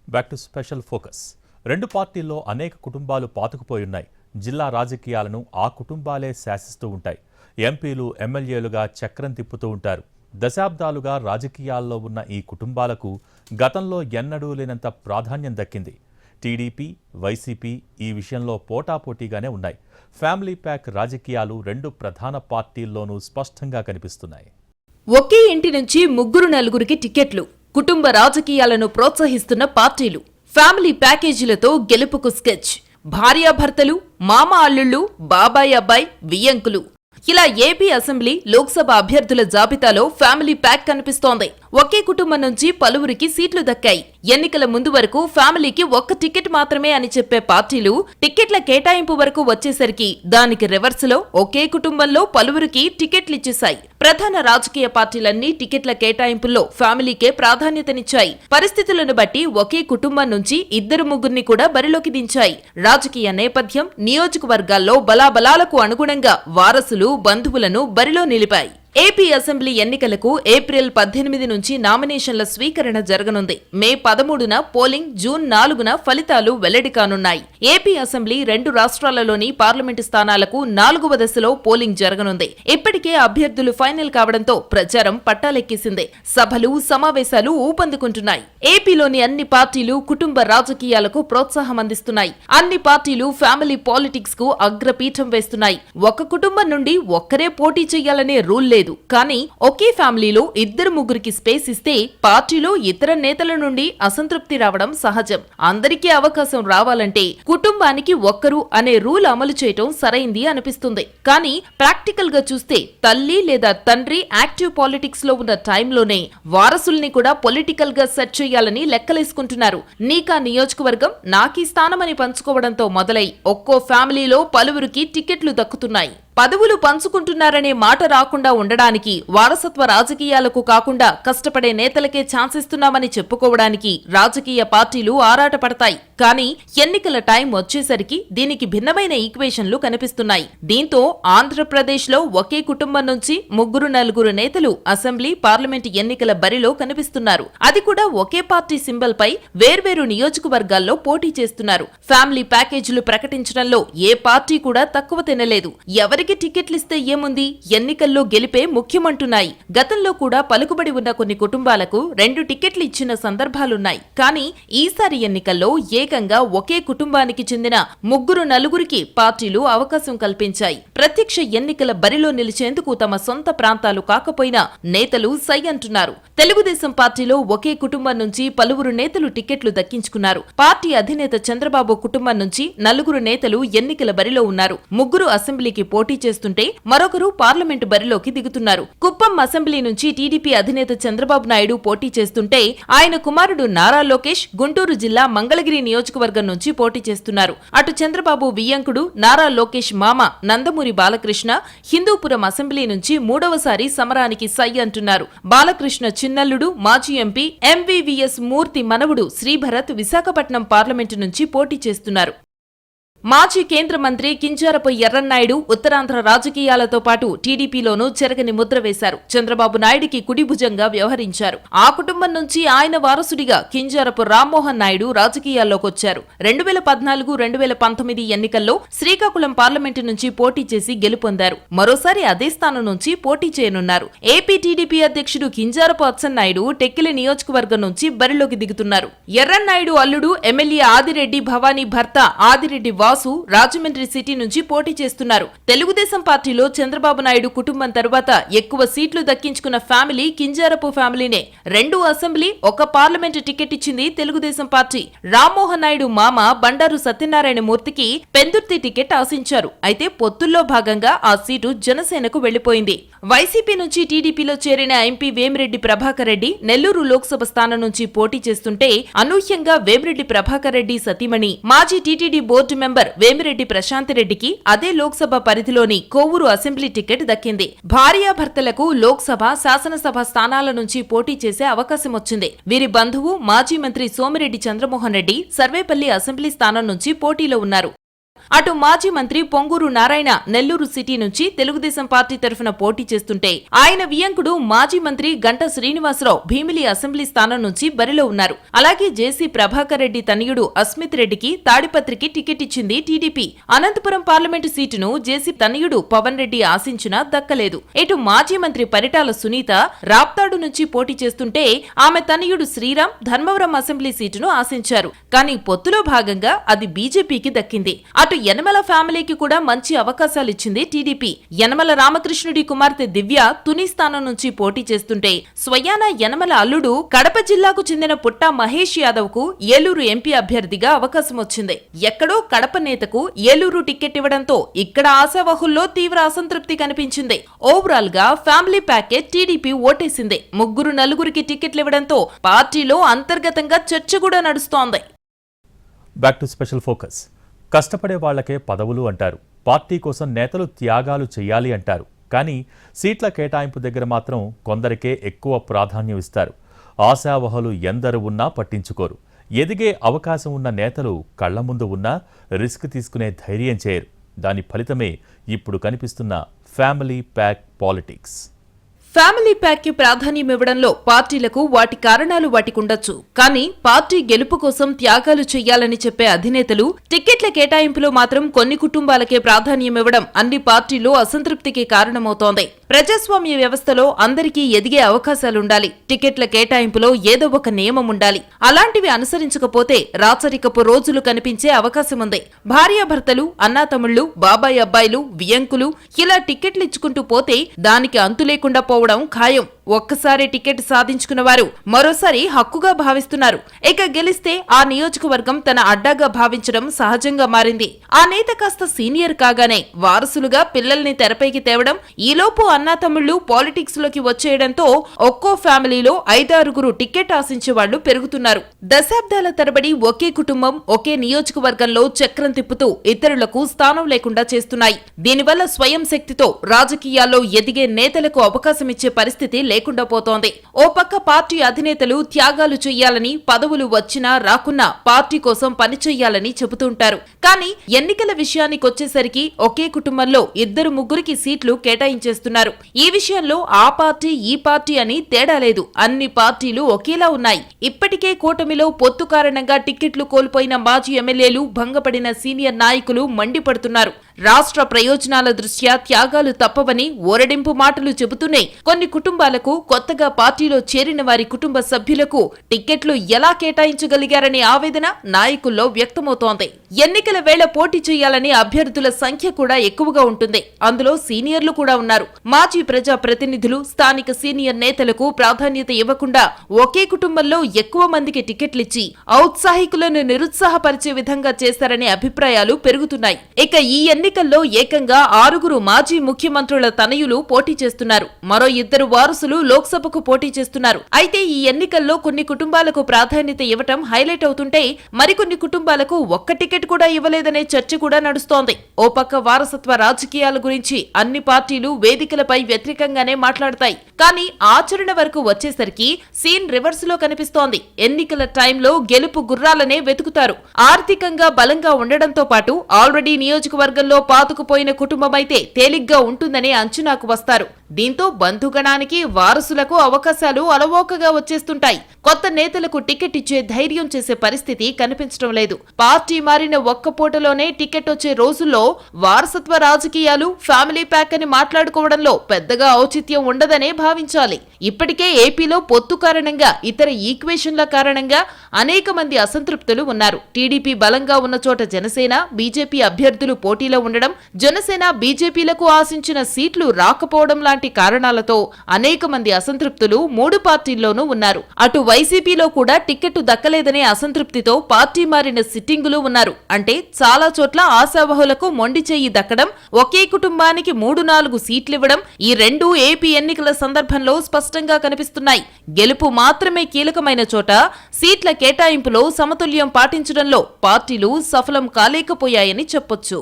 Back to special focus. రెండు పార్టీల్లో అనేక కుటుంబాలు పాతుకుపోయున్నాయి. జిల్లా రాజకీయాలను ఆ కుటుంబాలే శాసిస్తూ ఉంటాయి. ఎంపీలు, ఎమ్మెల్యేలుగా చక్రం తిప్పుతూ ఉంటారు. దశాబ్దాలుగా రాజకీయాల్లో ఉన్న ఈ కుటుంబాలకు గతంలో ఎన్నడూ లేనంత ప్రాధాన్యం దక్కింది. టీడీపీ, వైసీపీ ఈ విషయంలో పోటాపోటీగానే ఉన్నాయి. ఫ్యామిలీ ప్యాక్ రాజకీయాలు రెండు ప్రధాన పార్టీల్లోనూ స్పష్టంగా కనిపిస్తున్నాయి. ఒకే ఇంటి నుంచి ముగ్గురు నలుగురికి టికెట్లు, కుటుంబ రాజకీయాలను ప్రోత్సహిస్తున్న పార్టీలు, ఫ్యామిలీ ప్యాకేజీలతో గెలుపుకు స్కెచ్, భార్యాభర్తలు, మామ అల్లుళ్ళు, బాబాయ్ అబ్బాయి, వియ్యంకులు. ఇలా ఏపీ అసెంబ్లీ, లోక్సభ అభ్యర్థుల జాబితాలో ఫ్యామిలీ ప్యాక్ కనిపిస్తోంది. ఒకే కుటుంబం నుంచి పలువురికి సీట్లు దక్కాయి. ఎన్నికల ముందు వరకు ఫ్యామిలీకి ఒక్క టికెట్ మాత్రమే అని చెప్పే పార్టీలు టికెట్ల కేటాయింపు వరకు వచ్చేసరికి దానికి రివర్స్లో ఒకే కుటుంబంలో పలువురికి టికెట్లిచ్చేశాయి. ప్రధాన రాజకీయ పార్టీలన్నీ టికెట్ల కేటాయింపుల్లో ఫ్యామిలీకే ప్రాధాన్యతనిచ్చాయి. పరిస్థితులను బట్టి ఒకే కుటుంబం నుంచి ఇద్దరు ముగ్గురిని కూడా బరిలోకి దించాయి. రాజకీయ నేపథ్యం, నియోజకవర్గాల్లో బలాబలాలకు అనుగుణంగా వారసులు, బంధువులను బరిలో నిలిపాయి. ఏపీ అసెంబ్లీ ఎన్నికలకు ఏప్రిల్ 18 నుంచి నామినేషన్ల స్వీకరణ జరగనుంది. మే 13న పోలింగ్, జూన్ 4న ఫలితాలు వెల్లడి కానున్నాయి. ఏపీ అసెంబ్లీ రెండు రాష్ట్రాలలోని పార్లమెంటు స్థానాలకు 4వ దశలో పోలింగ్ జరగనుంది. ఇప్పటికే అభ్యర్థులు ఫైనల్ కావడంతో ప్రచారం పట్టాలెక్కేసింది. సభలు, సమావేశాలు ఊపందుకుంటున్నాయి. ఏపీలోని అన్ని పార్టీలు కుటుంబ రాజకీయాలకు ప్రోత్సాహం అందిస్తున్నాయి. అన్ని పార్టీలు ఫ్యామిలీ పాలిటిక్స్ కు అగ్రపీఠం వేస్తున్నాయి. ఒక కుటుంబం నుండి ఒక్కరే పోటీ చేయాలనే రూల్ లేదు. కానీ ఒకే ఫ్యామిలీలో ఇద్దరు ముగ్గురికి స్పేస్ ఇస్తే పార్టీలో ఇతర నేతల నుండి అసంతృప్తి రావడం సహజం. అందరికీ అవకాశం రావాలంటే కుటుంబానికి ఒక్కరు అనే రూల్ అమలు చేయటం సరైంది అనిపిస్తుంది. కానీ ప్రాక్టికల్ గా చూస్తే తల్లి లేదా తండ్రి యాక్టివ్ పాలిటిక్స్ లో ఉన్న టైంలోనే వారసుల్ని కూడా పొలిటికల్ గా సెట్ చేయాలని లెక్కలేసుకుంటున్నారు. నీకా నియోజకవర్గం, నాకీ స్థానమని పంచుకోవడంతో మొదలై ఒక్కో ఫ్యామిలీలో పలువురికి టికెట్లు దక్కుతున్నాయి. పదవులు పంచుకుంటున్నారనే మాట రాకుండా ఉండడానికి, వారసత్వ రాజకీయాలకు కాకుండా కష్టపడే నేతలకే ఛాన్స్ ఇస్తున్నామని చెప్పుకోవడానికి రాజకీయ పార్టీలు ఆరాటపడతాయి. కానీ ఎన్నికల టైం వచ్చేసరికి దీనికి భిన్నమైన ఈక్వేషన్లు కనిపిస్తున్నాయి. దీంతో ఆంధ్రప్రదేశ్లో ఒకే కుటుంబం నుంచి ముగ్గురు నలుగురు నేతలు అసెంబ్లీ, పార్లమెంటు ఎన్నికల బరిలో కనిపిస్తున్నారు. అది కూడా ఒకే పార్టీ సింబల్ పై వేర్వేరు నియోజకవర్గాల్లో పోటీ చేస్తున్నారు. ఫ్యామిలీ ప్యాకేజీలు ప్రకటించడంలో ఏ పార్టీ కూడా తక్కువ తినలేదు. ఎవరికి టికెట్లిస్తే ఏముంది, ఎన్నికల్లో గెలిపే ముఖ్యమంటున్నాయి. గతంలో కూడా పలుకుబడి ఉన్న కొన్ని కుటుంబాలకు 2 టికెట్లు ఇచ్చిన సందర్భాలున్నాయి. కానీ ఈసారి ఎన్నికల్లో ఏకంగా ఒకే కుటుంబానికి చెందిన ముగ్గురు నలుగురికి పార్టీలు అవకాశం కల్పించాయి. ప్రత్యక్ష ఎన్నికల బరిలో నిలిచేందుకు తమ సొంత ప్రాంతాలు కాకపోయినా నేతలు సై అంటున్నారు. తెలుగుదేశం పార్టీలో ఒకే కుటుంబం నుంచి పలువురు నేతలు టికెట్లు దక్కించుకున్నారు. పార్టీ అధినేత చంద్రబాబు కుటుంబం నుంచి 4 నేతలు ఎన్నికల బరిలో ఉన్నారు. ముగ్గురు అసెంబ్లీకి పోటీ చేస్తుంటే మరొకరు పార్లమెంటు బరిలోకి దిగుతున్నారు. కుప్పం అసెంబ్లీ నుంచి టీడీపీ అధినేత చంద్రబాబు నాయుడు పోటీ చేస్తుంటే ఆయన కుమారుడు నారా లోకేష్ గుంటూరు జిల్లా మంగళగిరి నియోజకవర్గం నుంచి పోటీ చేస్తున్నారు. అటు చంద్రబాబు వియ్యంకుడు నారా లోకేష్ మామ నందమూరి బాలకృష్ణ హిందూపురం అసెంబ్లీ నుంచి 3వసారి సమరానికి సై అంటున్నారు. బాలకృష్ణ చిన్నల్లుడు, మాజీ ఎంపీ ఎంవీవీఎస్ మూర్తి మనవుడు శ్రీభరత్ విశాఖపట్నం పార్లమెంటు నుంచి పోటీ చేస్తున్నారు. మాజీ కేంద్ర మంత్రి కింజారపు ఎర్రన్నాయుడు ఉత్తరాంధ్ర రాజకీయాలతో పాటు టీడీపీలోనూ చెరగని ముద్ర వేశారు. చంద్రబాబు నాయుడికి కుడిభుజంగా వ్యవహరించారు. ఆ కుటుంబం నుంచి ఆయన వారసుడిగా కింజారపు రామ్మోహన్ నాయుడు రాజకీయాల్లోకొచ్చారు. 2014-2019 ఎన్నికల్లో శ్రీకాకుళం పార్లమెంటు నుంచి పోటీ చేసి గెలుపొందారు. మరోసారి అదే స్థానం నుంచి పోటీ చేయనున్నారు. ఏపీ టీడీపీ అధ్యక్షుడు కింజారపు అచ్చెన్నాయుడు టెక్కిలి నియోజకవర్గం నుంచి బరిలోకి దిగుతున్నారు. ఎర్రన్నాయుడు అల్లుడు ఎమ్మెల్యే ఆదిరెడ్డి భవానీ భర్త ఆదిరెడ్డి రాజమండ్రి సిటీ నుంచి పోటీ చేస్తున్నారు. తెలుగుదేశం పార్టీలో చంద్రబాబు నాయుడు కుటుంబం తరువాత ఎక్కువ సీట్లు దక్కించుకున్న ఫ్యామిలీ కింజారపు ఫ్యామిలీనే. 2 అసెంబ్లీ, 1 పార్లమెంటు టికెట్ ఇచ్చింది తెలుగుదేశం పార్టీ. రామ్మోహన్ నాయుడు మామ బండారు సత్యనారాయణ మూర్తికి పెందుర్తి టికెట్ ఆశించారు. అయితే పొత్తుల్లో భాగంగా ఆ సీటు జనసేనకు వెళ్లిపోయింది. వైసీపీ నుంచి టీడీపీలో చేరిన ఎంపీ వేమిరెడ్డి ప్రభాకర్ రెడ్డి నెల్లూరు లోక్సభ స్థానం నుంచి పోటీ చేస్తుంటే అనూహ్యంగా వేమిరెడ్డి ప్రభాకర్ రెడ్డి సతీమణి మాజీ టీటీడీ బోర్డు మెంబర్ వేమిరెడ్డి ప్రశాంతిరెడ్డికి అదే లోక్సభ పరిధిలోని కోవూరు అసెంబ్లీ టికెట్ దక్కింది. భార్యాభర్తలకు లోక్సభ, శాసనసభ స్థానాల నుంచి పోటీ చేసే అవకాశం వచ్చింది. వీరి బంధువు మాజీ మంత్రి సోమిరెడ్డి చంద్రమోహన్ రెడ్డి సర్వేపల్లి అసెంబ్లీ స్థానం నుంచి పోటీలో ఉన్నారు. అటు మాజీ మంత్రి పొంగూరు నారాయణ నెల్లూరు సిటీ నుంచి తెలుగుదేశం పార్టీ తరఫున పోటీ చేస్తుంటే ఆయన వియంకుడు మాజీ మంత్రి గంటా శ్రీనివాసరావు భీమిలి అసెంబ్లీ స్థానం నుంచి బరిలో ఉన్నారు. అలాగే జేసీ ప్రభాకర్ రెడ్డి తనయుడు అస్మిత్ రెడ్డికి తాడిపత్రికి టికెట్ ఇచ్చింది టీడీపీ. అనంతపురం పార్లమెంటు సీటును జేసీ తనయుడు పవన్ రెడ్డి ఆశించినా దక్కలేదు. ఇటు మాజీ మంత్రి పరిటాల సునీత రాప్తాడు నుంచి పోటీ చేస్తుంటే ఆమె తనయుడు శ్రీరామ్ ధర్మవరం అసెంబ్లీ సీటును ఆశించారు. కానీ పొత్తులో భాగంగా అది బీజేపీకి దక్కింది. అటు యనమల ఫ్యామిలీకి కూడా మంచి అవకాశాలిచ్చింది టీడీపీ. యనమల రామకృష్ణుడి కుమార్తె దివ్య తుని స్థానం నుంచి పోటీ చేస్తుంటే స్వయాన యనమల అల్లుడు కడప జిల్లాకు చెందిన పుట్టా మహేష్ యాదవ్ కు ఏలూరు ఎంపీ అభ్యర్థిగా అవకాశం వచ్చింది. ఎక్కడో కడప నేతకు ఏలూరు టికెట్ ఇవ్వడంతో ఇక్కడ ఆశావహుల్లో తీవ్ర అసంతృప్తి కనిపించింది. ఓవరాల్ గా ఫ్యామిలీ ప్యాకేజ్ టీడీపీ ఓటేసింది. ముగ్గురు నలుగురికి టికెట్లు ఇవ్వడంతో పార్టీలో అంతర్గతంగా చర్చ కూడా నడుస్తోంది. Back to special focus. కష్టపడే వాళ్లకే పదవులు అంటారు. పార్టీ కోసం నేతలు త్యాగాలు చేయాలి అంటారు. కానీ సీట్ల కేటాయింపు దగ్గర మాత్రం కొందరికే ఎక్కువ ప్రాధాన్యం ఇస్తారు. ఆశావహులు ఎందరు ఉన్నా పట్టించుకోరు. ఎదిగే అవకాశం ఉన్న నేతలు కళ్ల ముందు ఉన్నా రిస్క్ తీసుకునే ధైర్యం చేయరు. దాని ఫలితమే ఇప్పుడు కనిపిస్తున్న family pack politics. Family pack కి ప్రాధాన్యం ఇవ్వడంలో పార్టీలకు వాటి కారణాలు వాటికుండొచ్చు. కానీ పార్టీ గెలుపు కోసం త్యాగాలు చెయ్యాలని చెప్పే అధినేతలు టికెట్ల కేటాయింపులో మాత్రం కొన్ని కుటుంబాలకే ప్రాధాన్యం ఇవ్వడం అన్ని పార్టీల్లో అసంతృప్తికి కారణమవుతోంది. ప్రజాస్వామ్య వ్యవస్థలో అందరికీ ఎదిగే అవకాశాలుండాలి. టికెట్ల కేటాయింపులో ఏదో ఒక నియమం ఉండాలి. అలాంటివి అనుసరించకపోతే రాచరికపు రోజులు కనిపించే అవకాశముంది. భార్యాభర్తలు, అన్నాతమ్ముళ్లు, బాబాయ్ అబ్బాయిలు, వియంకులు ఇలా టికెట్లు ఇచ్చుకుంటూ పోతే దానికి అంతు లేకుండా పోవడం ఖాయం. ఒక్కసారి టికెట్ సాధించుకున్న వారు మరోసారి హక్కుగా భావిస్తున్నారు. ఇక గెలిస్తే ఆ నియోజకవర్గం తన అడ్డాగా భావించడం సహజంగా మారింది. ఆ నేత కాస్త సీనియర్ కాగానే వారసులుగా పిల్లల్ని తెరపైకి తేవడం, ఈలోపు అన్నాతమ్ముళ్లు పాలిటిక్స్ లోకి వచ్చేయడంతో ఒక్కో ఫ్యామిలీలో 5-6 టికెట్ ఆశించే వాళ్లు పెరుగుతున్నారు. దశాబ్దాల తరబడి ఒకే కుటుంబం ఒకే నియోజకవర్గంలో చక్రం తిప్పుతూ ఇతరులకు స్థానం లేకుండా చేస్తున్నాయి. దీనివల్ల స్వయం శక్తితో రాజకీయాల్లో ఎదిగే నేతలకు అవకాశమిచ్చే పరిస్థితి లేకుండా పోతోంది. ఓ పక్క పార్టీ అధినేతలు త్యాగాలు చెయ్యాలని, పదవులు వచ్చినా రాకున్నా పార్టీ కోసం పనిచెయ్యాలని చెబుతుంటారు. కానీ ఎన్నికల విషయానికొచ్చేసరికి ఒకే కుటుంబంలో 2-3కి సీట్లు కేటాయించేస్తున్నారు. ఈ విషయంలో ఆ పార్టీ ఈ పార్టీ అని తేడా లేదు. అన్ని పార్టీలు ఒకేలా ఉన్నాయి. ఇప్పటికే కూటమిలో పొత్తు కారణంగా టిక్కెట్లు కోల్పోయిన మాజీ ఎమ్మెల్యేలు, భంగపడిన సీనియర్ నాయకులు మండిపడుతున్నారు. రాష్ట్ర ప్రయోజనాల దృష్ట్యా త్యాగాలు తప్పవని ఓరడింపు మాటలు చెబుతూనే కొన్ని కుటుంబాలకు, కొత్తగా పార్టీలో చేరిన వారి కుటుంబ సభ్యులకు టిక్కెట్లు ఎలా కేటాయించగలిగారనే ఆవేదన నాయకుల్లో వ్యక్తమవుతోంది. ఎన్నికల వేళ పోటీ చేయాలని అభ్యర్థుల సంఖ్య కూడా ఎక్కువగా ఉంటుంది. అందులో సీనియర్లు కూడా ఉన్నారు. మాజీ ప్రజా ప్రతినిధులు, స్థానిక సీనియర్ నేతలకు ప్రాధాన్యత ఇవ్వకుండా ఒకే కుటుంబంలో ఎక్కువ మందికి టికెట్లిచ్చి ఔత్సాహికులను నిరుత్సాహపరిచే విధంగా చేశారనే అభిప్రాయాలు పెరుగుతున్నాయి. ఇక ఈ ఎన్నికల్లో ఏకంగా 6 మాజీ ముఖ్యమంత్రుల తనయులు పోటీ చేస్తున్నారు. మరో 2 వారసులు లోక్సభకు పోటీ చేస్తున్నారు. అయితే ఈ ఎన్నికల్లో కొన్ని కుటుంబాలకు ప్రాధాన్యత ఇవ్వటం హైలైట్ అవుతుంటే మరికొన్ని కుటుంబాలకు ఒక్క టికెట్ కూడా ఇవ్వలేదనే చర్చ కూడా నడుస్తోంది. ఓ పక్క వారసత్వ రాజకీయాల గురించి అన్ని పార్టీలు వేదికలపై వ్యతిరేకంగానే మాట్లాడతాయి. కానీ ఆచరణ వరకు వచ్చేసరికి సీన్ రివర్స్ లో కనిపిస్తోంది. ఎన్నికల టైంలో గెలుపు గుర్రాలనే వెతుకుతారు. ఆర్థికంగా బలంగా ఉండడంతో పాటు ఆల్రెడీ నియోజకవర్గంలో పాతుకుపోయిన కుటుంబమైతే తేలిగ్గా ఉంటుందనే అంచనాకు వస్తారు. దీంతో బంధుగణానికి, వారసులకు అవకాశాలు అలవోకగా వచ్చేస్తుంటాయి. కొత్త నేతలకు టికెట్ ఇచ్చే ధైర్యం చేసే పరిస్థితి కనిపించడం లేదు. పార్టీ మారిన ఒక్క పూటలోనే టికెట్ వచ్చే రోజుల్లో వారసత్వ రాజకీయాలు, ఫ్యామిలీ ప్యాక్ అని మాట్లాడుకోవడంలో పెద్దగా ఔచిత్యం ఉండదనే భావించాలి. ఇప్పటికే ఏపీలో పొత్తు కారణంగా, ఇతర ఈక్వేషన్ల కారణంగా అనేక మంది అసంతృప్తులు ఉన్నారు. టీడీపీ బలంగా ఉన్న చోట జనసేన, బీజేపీ అభ్యర్థులు పోటీలో ఉండడం, జనసేన బీజేపీలకు ఆశించిన సీట్లు రాకపోవడం లాంటి కారణాలతో అనేక మంది అసంతృప్తులు 3 పార్టీల్లోనూ ఉన్నారు. అటు వైసీపీలో కూడా టికెట్ దక్కలేదనే అసంతృప్తితో పార్టీ మారిన సిట్టింగులు ఉన్నారు. అంటే చాలా చోట్ల ఆశావహులకు మొండి చేయి దక్కడం, ఒకే కుటుంబానికి 3-4 సీట్లివ్వడం ఈ 2 ఏపీ ఎన్నికల సందర్భంలో స్పష్టంగా కనిపిస్తున్నాయి. గెలుపు మాత్రమే కీలకమైన చోట సీట్ల కేటాయింపులో సమతుల్యం పాటించడంలో పార్టీలు సఫలం కాలేకపోయాయని చెప్పొచ్చు.